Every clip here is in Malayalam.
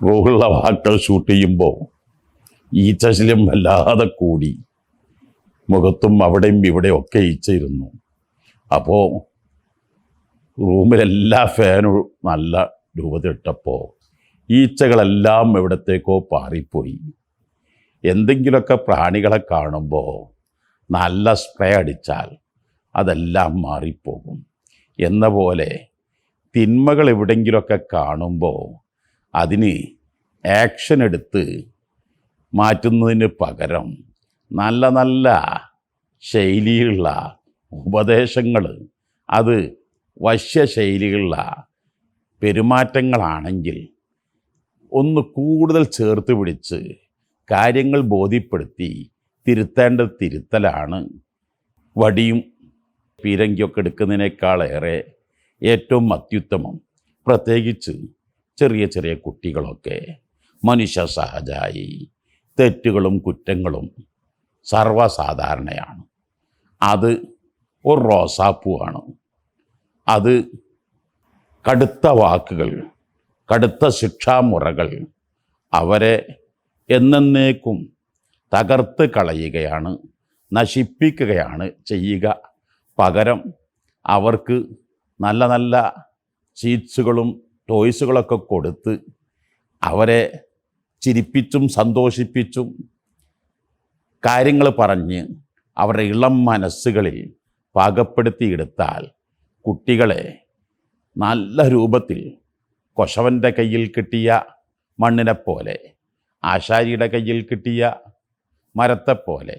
റൂഹുള്ള വാക്കൾ ഷൂട്ട് ചെയ്യുമ്പോൾ ഈച്ചശല്യം വല്ലാതെ കൂടി. മുഖത്തും അവിടെയും ഇവിടെയും ഒക്കെ ഈച്ചയിരുന്നു. അപ്പോൾ റൂമിലെല്ലാ ഫാനും നല്ല രൂപത്തിലിട്ടപ്പോൾ ഈച്ചകളെല്ലാം എവിടത്തേക്കോ പാറിപ്പോയി. എന്തെങ്കിലുമൊക്കെ പ്രാണികളെ കാണുമ്പോൾ നല്ല സ്പ്രേ അടിച്ചാൽ അതെല്ലാം മാറിപ്പോകും എന്ന പോലെ തിന്മകൾ എവിടെയെങ്കിലുമൊക്കെ കാണുമ്പോൾ അതിന് ആക്ഷൻ എടുത്ത് മാറ്റുന്നതിന് പകരം നല്ല നല്ല ശൈലിയുള്ള ഉപദേശങ്ങൾ, അത് വശ്യശൈലിയുള്ള പെരുമാറ്റങ്ങളാണെങ്കിൽ ഒന്ന് കൂടുതൽ ചേർത്ത് പിടിച്ച് കാര്യങ്ങൾ ബോധ്യപ്പെടുത്തി തിരുത്തേണ്ടത് തിരുത്തലാണ്. വടിയും പീരങ്കിയൊക്കെ എടുക്കുന്നതിനേക്കാളേറെ ഏറ്റവും അത്യുത്തമം, പ്രത്യേകിച്ച് ചെറിയ ചെറിയ കുട്ടികളൊക്കെ മനുഷ്യ സഹജമായി തെറ്റുകളും കുറ്റങ്ങളും സർവ്വസാധാരണയാണ്. അത് ഒരു റോസാപ്പൂവാണ്. അത് കടുത്ത വാക്കുകൾ, കടുത്ത ശിക്ഷാമുറകൾ അവരെ എന്നേക്കും തകർത്ത് കളയുകയാണ്, നശിപ്പിക്കുകയാണ് ചെയ്യുക. പകരം അവർക്ക് നല്ല നല്ല ചീറ്റ്സുകളും ടോയ്സുകളൊക്കെ കൊടുത്ത് അവരെ ചിരിപ്പിച്ചും സന്തോഷിപ്പിച്ചും കാര്യങ്ങൾ പറഞ്ഞ് അവരുടെ ഇളം മനസ്സുകളിൽ പാകപ്പെടുത്തിയെടുത്താൽ കുട്ടികളെ നല്ല രൂപത്തിൽ കൊശവൻ്റെ കയ്യിൽ കിട്ടിയ മണ്ണിനെപ്പോലെ, ആശാരിയുടെ കയ്യിൽ കിട്ടിയ മരത്തെപ്പോലെ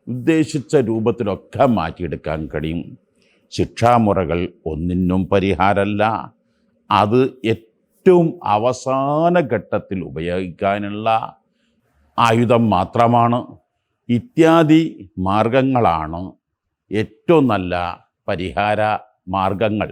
ഉദ്ദേശിച്ച രൂപത്തിലൊക്കെ മാറ്റിയെടുക്കാൻ കഴിയും. ശിക്ഷാമുറകൾ ഒന്നിനും പരിഹാരമല്ല. അത് ഏറ്റവും അവസാന ഘട്ടത്തിൽ ഉപയോഗിക്കാനുള്ള ആയുധം മാത്രമാണ്. ഇത്യാദി മാർഗങ്ങളാണ് ഏറ്റവും നല്ല പരിഹാര മാർഗങ്ങൾ.